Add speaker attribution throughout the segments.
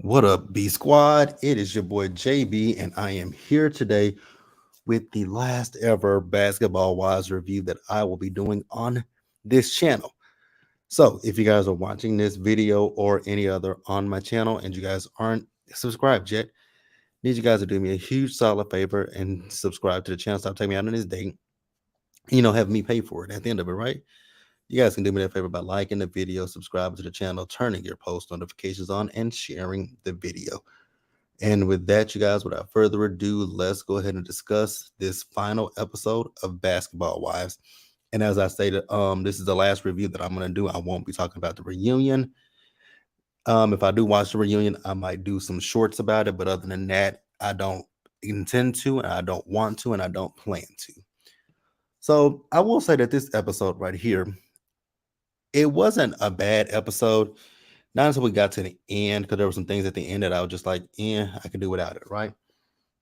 Speaker 1: What up, B Squad? It is your boy JB, and I am here today with the last ever Basketball Wives review that I will be doing on this channel. So, if you guys are watching this video or any other on my channel and you guys aren't subscribed yet, need you guys to do me a huge solid favor and subscribe to the channel. Stop taking me out on this date. Have me pay for it at the end of it, right? You guys can do me that favor by liking the video, subscribing to the channel, turning your post notifications on, and sharing the video. And with that, you guys, without further ado, let's go ahead and discuss this final episode of Basketball Wives. And as I stated, this is the last review that I'm going to do. I won't be talking about the reunion. If I do watch the reunion, I might do some shorts about it. But other than that, I don't intend to, and I don't want to, and I don't plan to. So I will say that this episode right here, it wasn't a bad episode. Not until we got to the end, because there were some things at the end that I was just like, I could do without it, right?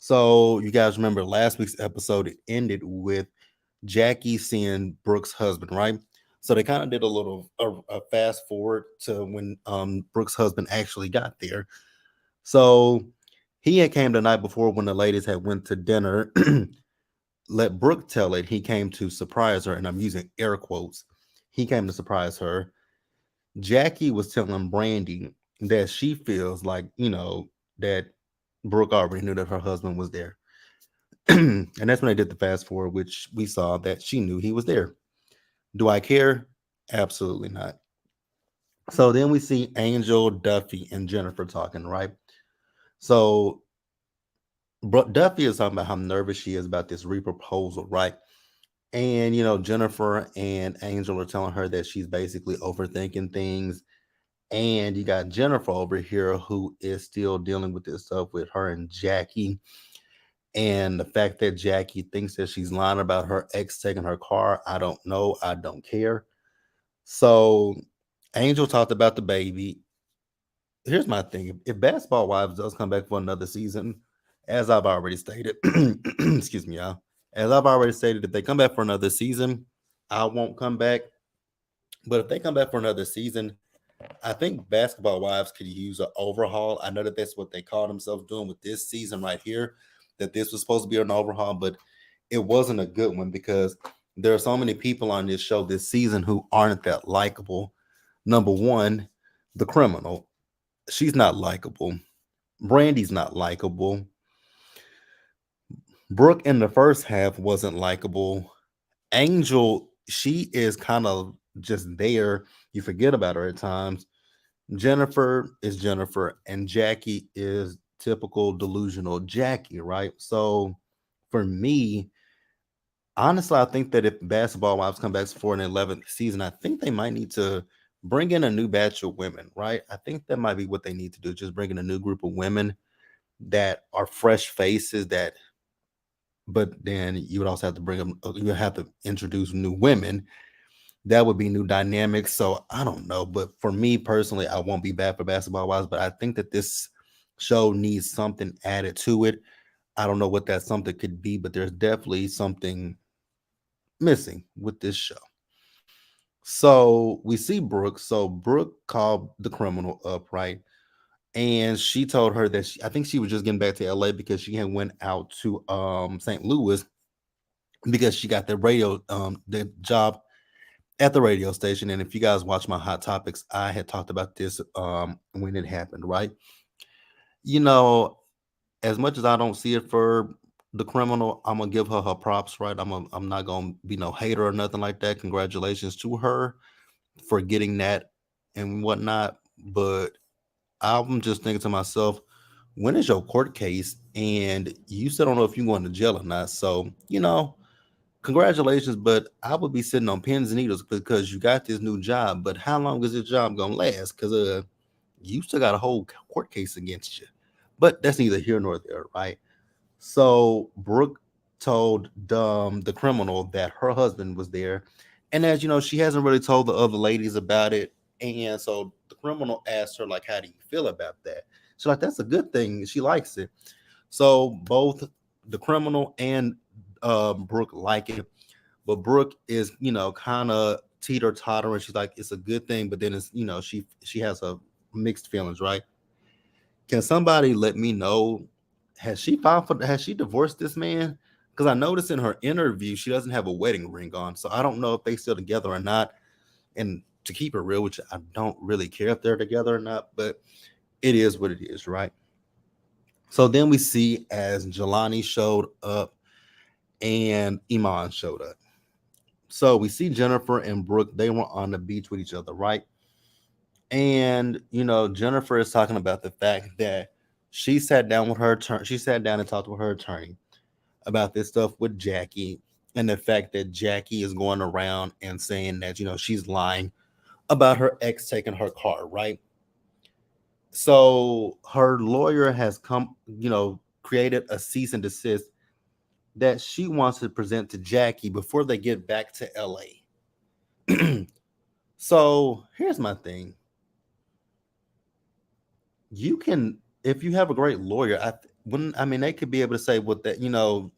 Speaker 1: So you guys remember last week's episode, it ended with Jackie seeing Brooke's husband, right? So they kind of did a fast forward to when Brooke's husband actually got there. So he had came the night before when the ladies had went to dinner. Let Brooke tell it. He came to surprise her, and I'm using air quotes. He came to surprise her. Jackie was telling Brandy that she feels like, that Brooke already knew that her husband was there. And that's when they did the fast forward, which we saw that she knew he was there. Do I care? Absolutely not. So then we see Angel, Duffy, and Jennifer talking, right? So Duffy is talking about how nervous she is about this reproposal, right? And Jennifer and Angel are telling her that she's basically overthinking things. And you got Jennifer over here who is still dealing with this stuff with her and Jackie. And the fact that Jackie thinks that she's lying about her ex taking her car, I don't know. I don't care. So Angel talked about the baby. Here's my thing. If Basketball Wives does come back for another season, as I've already stated, excuse me, y'all. As I've already stated, if they come back for another season, I won't come back. But if they come back for another season, I think Basketball Wives could use an overhaul. I know that that's what they call themselves doing with this season right here, that this was supposed to be an overhaul, but it wasn't a good one because there are so many people on this show this season who aren't that likable. Number one, the criminal. She's not likable. Brandy's not likable. Brooke in the first half wasn't likable. Angel, she is kind of just there. You forget about her at times. Jennifer is Jennifer, and Jackie is typical delusional Jackie, right? So for me, honestly, I think that if Basketball Wives come back for an 11th season, I think they might need to bring in a new batch of women, right? I think that might be what they need to do, just bring in a new group of women that are fresh faces that, but then you would also have to bring them, you have to introduce new women. That would be new dynamics. So I don't know. But for me personally, I won't be bad for Basketball Wives, but I think that this show needs something added to it. I don't know what that something could be, but there's definitely something missing with this show. So we see Brooke. So Brooke called the criminal up, right? And she told her that I think she was just getting back to LA because she had went out to St. Louis because she got the job at the radio station. And if you guys watch my hot topics, I had talked about this when it happened, right? You know, as much as I don't see it for the criminal, I'm gonna give her her props, right? I'm not gonna be no hater or nothing like that. Congratulations to her for getting that and whatnot. But I'm just thinking to myself, when is your court case? And you still don't know if you're going to jail or not. So, congratulations, but I would be sitting on pins and needles because you got this new job. But how long is this job gonna last? Because you still got a whole court case against you. But that's neither here nor there, right? So Brooke told the criminal that her husband was there, and as you know, she hasn't really told the other ladies about it. And so the criminal asked her, like, "How do you feel about that?" She's like, "That's a good thing." She likes it. So both the criminal and Brooke like it, but Brooke is, kind of teeter tottering. She's like, it's a good thing, but then it's, she has a mixed feelings, right? Can somebody let me know? Has she divorced this man? Because I noticed in her interview she doesn't have a wedding ring on, so I don't know if they still together or not. And to keep it real, which I don't really care if they're together or not, but it is what it is, right? So then we see as Jelani showed up and Iman showed up. So we see Jennifer and Brooke, they were on the beach with each other, right? And Jennifer is talking about the fact that she sat down and talked with her attorney about this stuff with Jackie, and the fact that Jackie is going around and saying that she's lying about her ex taking her car, right? So her lawyer has created a cease and desist that she wants to present to Jackie before they get back to LA. So here's my thing. You can, if you have a great lawyer, they could be able to say what that,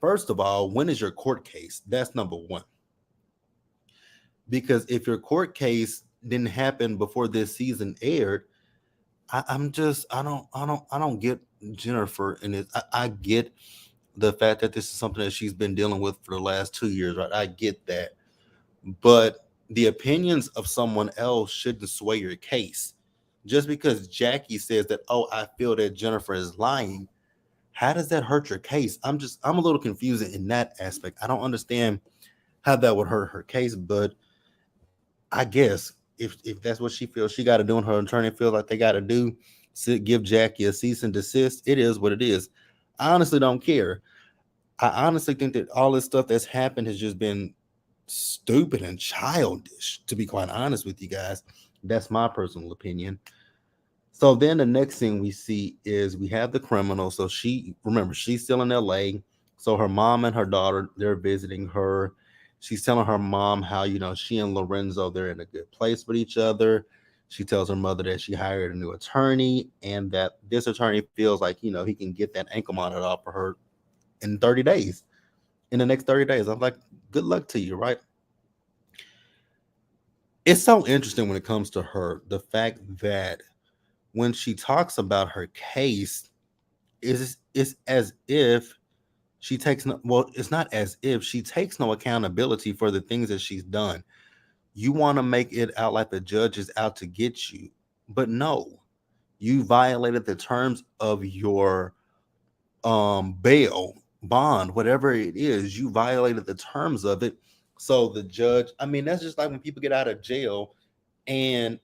Speaker 1: first of all, when is your court case? That's number one. Because if your court case didn't happen before this season aired, I don't get Jennifer and it. I get the fact that this is something that she's been dealing with for the last 2 years, right? I get that. But the opinions of someone else shouldn't sway your case. Just because Jackie says that, oh, I feel that Jennifer is lying, how does that hurt your case? I'm a little confused in that aspect. I don't understand how that would hurt her case, but I guess if that's what she feels she got to do and her attorney feels like they got to do, give Jackie a cease and desist, it is what it is. I honestly don't care. I honestly think that all this stuff that's happened has just been stupid and childish, to be quite honest with you guys. That's my personal opinion. So then the next thing we see is we have the criminal. So she's still in LA. So her mom and her daughter, they're visiting her. She's telling her mom how, she and Lorenzo, they're in a good place with each other. She tells her mother that she hired a new attorney and that this attorney feels like, he can get that ankle monitor off for her in 30 days, in the next 30 days. I'm like, good luck to you, right? It's so interesting when it comes to her, the fact that when she talks about her case, it's as if she takes no, well, it's not as if she takes no accountability for the things that she's done. You want to make it out like the judge is out to get you, but no, you violated the terms of your bail, bond, whatever it is. You violated the terms of it. So the judge, that's just like when people get out of jail and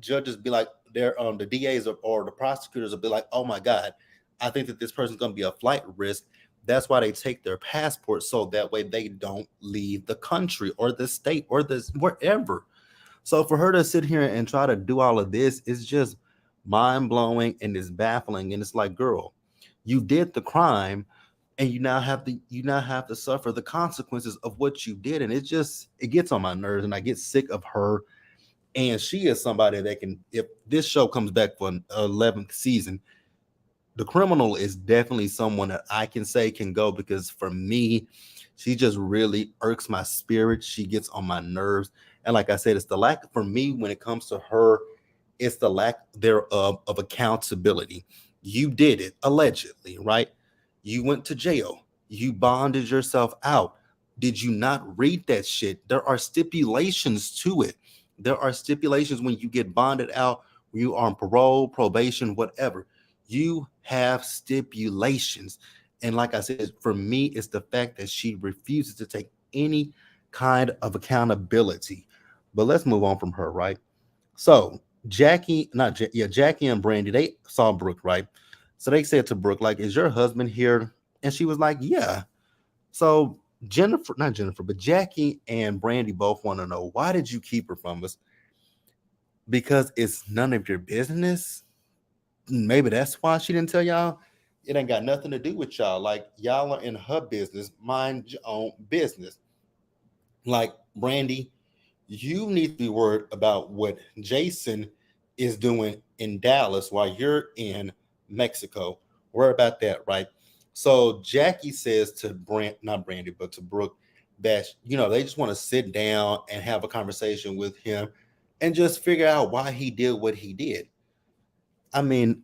Speaker 1: judges be like, they're the DAs or the prosecutors will be like, oh my god, I think that this person's going to be a flight risk. That's why they take their passport, so that way they don't leave the country or the state or this wherever. So for her to sit here and try to do all of this is just mind-blowing and it's baffling. And it's like, girl, you did the crime and you now have to suffer the consequences of what you did. And it gets on my nerves and I get sick of her. And she is somebody that can, if this show comes back for an 11th season, the criminal is definitely someone that I can say can go, because for me, she just really irks my spirit. She gets on my nerves. And like I said, it's the lack for me when it comes to her, it's the lack thereof of accountability. You did it allegedly, right? You went to jail. You bonded yourself out. Did you not read that shit? There are stipulations to it. There are stipulations when you get bonded out, when you are on parole, probation, whatever. You have stipulations. And like I said, for me, it's the fact that she refuses to take any kind of accountability. But let's move on from her, right? So Jackie and Brandy, they saw Brooke, right? So they said to Brooke, like, is your husband here? And she was like, yeah. So not Jennifer, but Jackie and Brandy both want to know, why did you keep her from us? Because it's none of your business. Maybe that's why she didn't tell y'all. It ain't got nothing to do with y'all. Like, y'all are in her business, mind your own business. Like, Brandy, you need to be worried about what Jason is doing in Dallas while you're in Mexico. Worry about that, right? So Jackie says to not Brandy, but to Brooke, that they just want to sit down and have a conversation with him and just figure out why he did what he did. I mean,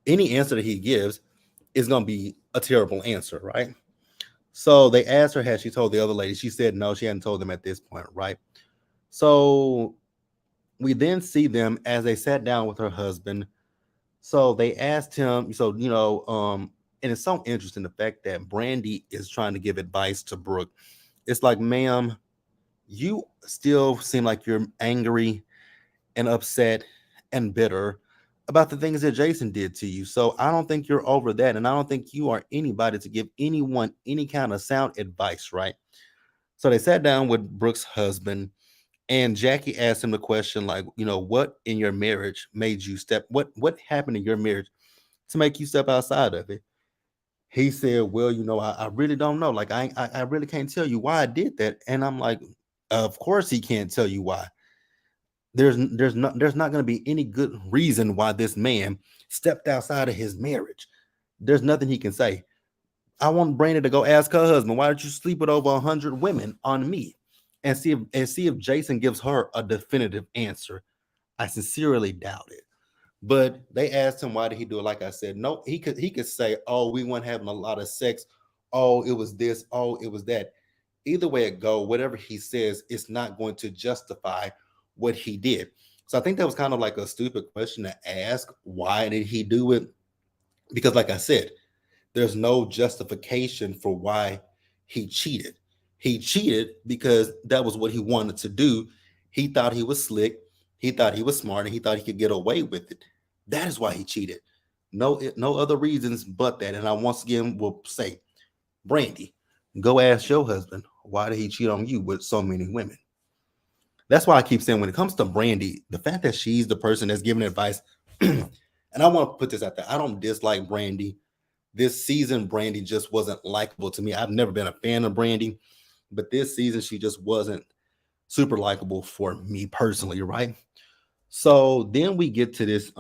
Speaker 1: any answer that he gives is going to be a terrible answer, right? So they asked her, had she told the other lady? She said no, she hadn't told them at this point, right? So we then see them as they sat down with her husband. So they asked him, so, and it's so interesting the fact that Brandy is trying to give advice to Brooke. It's like, ma'am, you still seem like you're angry and upset and bitter about the things that Jason did to you. So I don't think you're over that. And I don't think you are anybody to give anyone any kind of sound advice, right? So they sat down with Brooke's husband, and Jackie asked him the question, like, what in your marriage made you what happened in your marriage to make you step outside of it? He said, well, I really don't know. Like, I really can't tell you why I did that. And I'm like, of course he can't tell you why. There's not going to be any good reason why this man stepped outside of his marriage. There's nothing he can say. I want Brandy to go ask her husband, why did you sleep with over 100 women on me? And see if Jason gives her a definitive answer. I sincerely doubt it. But they asked him, why did he do it? Like I said, no, he could say, oh, we weren't having a lot of sex. Oh, it was this. Oh, it was that. Either way it go, whatever he says, it's not going to justify what he did. So I think that was kind of like a stupid question to ask. Why did he do it? Because, like I said, there's no justification for why he cheated. He cheated because that was what he wanted to do. He thought he was slick. He thought he was smart, and he thought he could get away with it. That is why he cheated. No other reasons but that. And I once again will say, Brandy, go ask your husband, why did he cheat on you with so many women? That's why I keep saying, when it comes to Brandy, the fact that she's the person that's giving advice, and I want to put this out there, I don't dislike Brandy. This season, Brandy just wasn't likable to me. I've never been a fan of Brandy, but this season she just wasn't super likable for me personally, right? So then we get to this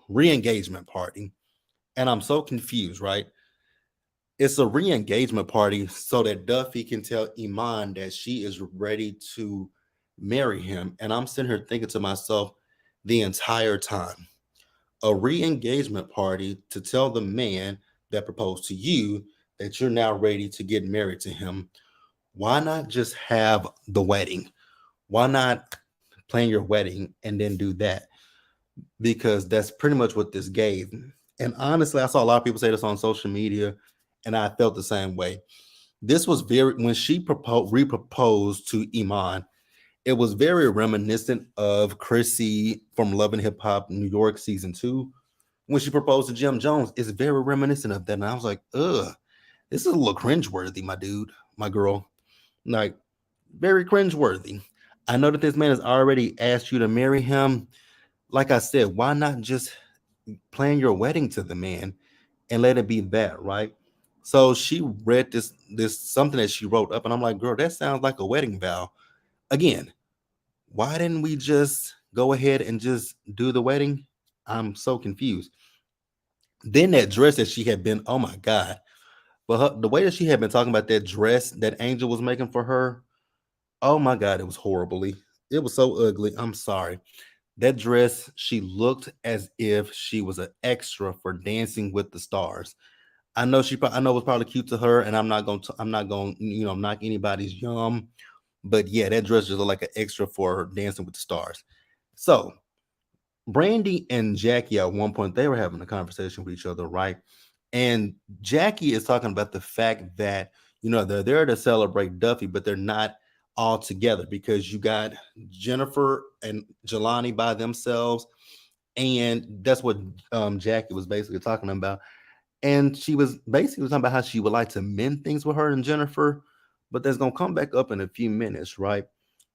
Speaker 1: re-engagement party, and I'm so confused, right? It's a re-engagement party so that Duffy can tell Iman that she is ready to marry him. And I'm sitting here thinking to myself the entire time, a re-engagement party to tell the man that proposed to you that you're now ready to get married to him. Why not just have the wedding? Why not plan your wedding and then do that? Because that's pretty much what this gave. And honestly, I saw a lot of people say this on social media, and I felt the same way. This was very, when she re-proposed to Iman, it was very reminiscent of Chrissy from Love and Hip Hop New York season 2. When she proposed to Jim Jones, it's very reminiscent of that. And I was like, ugh, this is a little cringeworthy, my dude, my girl. Like, very cringeworthy. I know that this man has already asked you to marry him. Like I said, why not just plan your wedding to the man and let it be that, right? So she read this something that she wrote up, and I'm like, girl, that sounds like a wedding vow. Again, why didn't we just go ahead and just do the wedding? I'm so confused. Then that dress that she had been, oh my God. But the way that she had been talking about that dress that Angel was making for her, oh my God, it was horribly. It was so ugly. I'm sorry. That dress, she looked as if she was an extra for Dancing with the Stars. I know it was probably cute to her, and I'm not going to knock anybody's yum, but yeah, that dress just looked like an extra for Dancing with the Stars. So Brandy and Jackie, at one point, they were having a conversation with each other, right? And Jackie is talking about the fact that, they're there to celebrate Duffy, but they're not all together because you got Jennifer and Jelani by themselves. And that's what Jackie was basically talking about. And she was basically talking about how she would like to mend things with her and Jennifer, but that's going to come back up in a few minutes, right?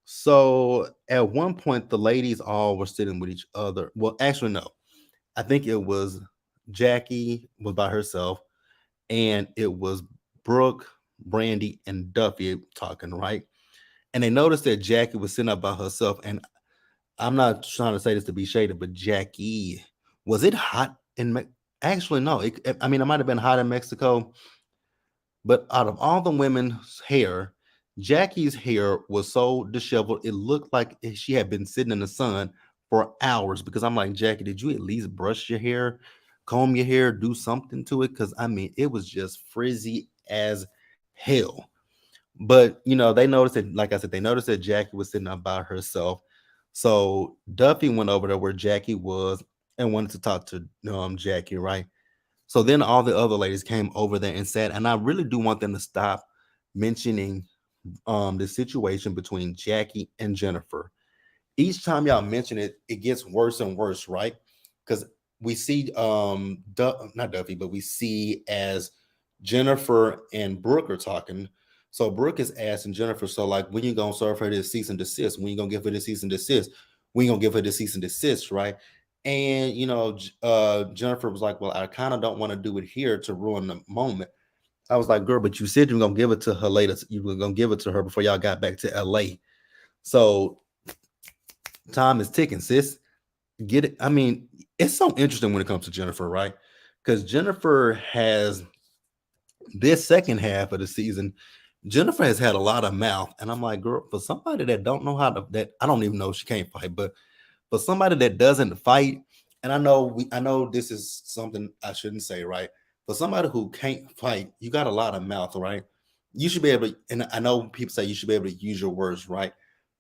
Speaker 1: So at one point, the ladies all were sitting with each other. Well, actually, no. I think it was Jackie was by herself, and it was Brooke, Brandy, and Duffy talking, right? And they noticed that Jackie was sitting up by herself. And I'm not trying to say this to be shady, but Jackie, was it hot in Actually, no. I mean, it might have been hot in Mexico, but out of all the women's hair, Jackie's hair was so disheveled, it looked like she had been sitting in the sun for hours because I'm like, Jackie, did you at least brush your hair, comb your hair, do something to it? Because I mean, it was just frizzy as hell. But they noticed that, like I said, they noticed that Jackie was sitting up by herself. So Duffy went over there where Jackie was and wanted to talk to Jackie, right? So then all the other ladies came over there and said, and I really do want them to stop mentioning the situation between Jackie and Jennifer. Each time y'all mention it, it gets worse and worse, right? Because we see not Duffy, but we see as Jennifer and Brooke are talking. So Brooke is asking Jennifer, so like, when you gonna serve her this cease and desist? When you gonna give her the cease and desist? When you gonna give her the cease and desist, right? And Jennifer was like, well, I kind of don't want to do it here to ruin the moment. I was like, girl, but you said you were gonna give it to her later. You were gonna give it to her before y'all got back to LA. So time is ticking, sis. Get it? I mean, it's so interesting when it comes to Jennifer, right? Because Jennifer has this second half of the season, Jennifer has had a lot of mouth, and I'm like, girl, for somebody that don't know how to, that I don't even know if she can't fight, but for somebody that doesn't fight, and I know this is something I shouldn't say, right? For somebody who can't fight, you got a lot of mouth, right? You should be able to, and I know people say you should be able to use your words, right?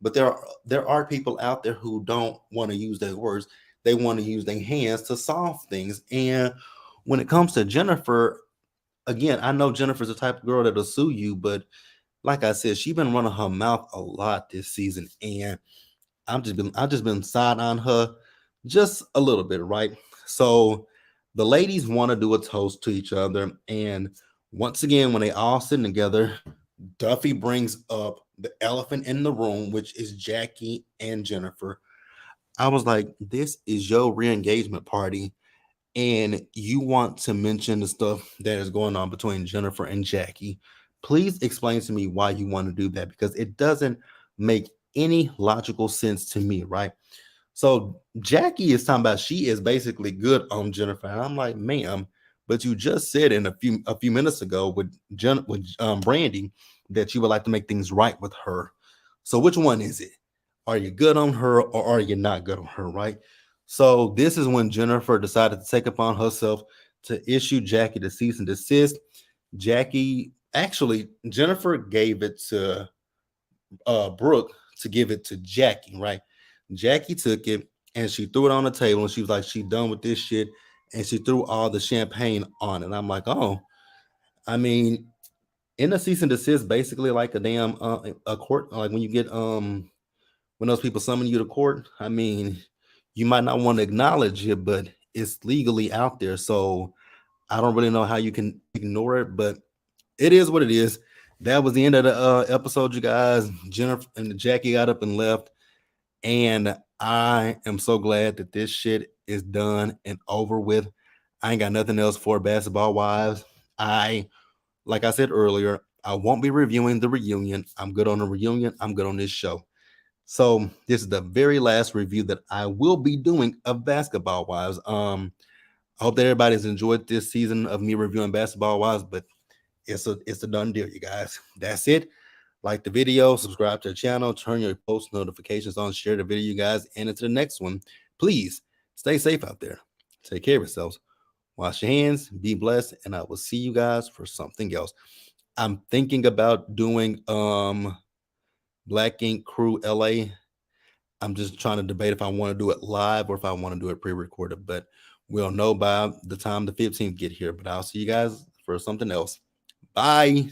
Speaker 1: But there are people out there who don't want to use their words. They want to use their hands to solve things. And when it comes to Jennifer, again, I know Jennifer's the type of girl that'll sue you, but like I said, she's been running her mouth a lot this season, and I've just been side on her just a little bit, right? So the ladies want to do a toast to each other, and once again, when they all sitting together, Duffy brings up the elephant in the room, which is Jackie and Jennifer. I was like, this is your re-engagement party, and you want to mention the stuff that is going on between Jennifer and Jackie. Please explain to me why you want to do that, because it doesn't make any logical sense to me, right? So Jackie is talking about she is basically good on Jennifer, and I'm like, ma'am, but you just said in a few minutes ago with Brandy that you would like to make things right with her. So which one is it? Are you good on her or are you not good on her, right? So this is when Jennifer decided to take upon herself to issue Jackie the cease and desist. Jackie actually Jennifer gave it to Brooke to give it to Jackie, right? Jackie took it and she threw it on the table and she was like, she done with this shit. And she threw all the champagne on it. And I'm like, oh, I mean, in a cease and desist, basically like a damn a court, like when you get when those people summon you to court. I mean, you might not want to acknowledge it, but it's legally out there. So I don't really know how you can ignore it, but it is what it is. That was the end of the episode, you guys. Jennifer and Jackie got up and left, and I am so glad that this shit is done and over with. I ain't got nothing else for Basketball Wives. Like I said earlier, I won't be reviewing the reunion. I'm good on the reunion. I'm good on this show. So this is the very last review that I will be doing of Basketball Wives. I hope that everybody's enjoyed this season of me reviewing Basketball Wives, but it's a done deal, you guys. That's it. Like the video, subscribe to the channel, turn your post notifications on, share the video, you guys, and into the next one. Please stay safe out there. Take care of yourselves. Wash your hands, be blessed, and I will see you guys for something else. I'm thinking about doing Black Ink Crew LA. I'm just trying to debate if I want to do it live or if I want to do it pre-recorded, but we'll know by the time the 15th get here. But I'll see you guys for something else. Bye.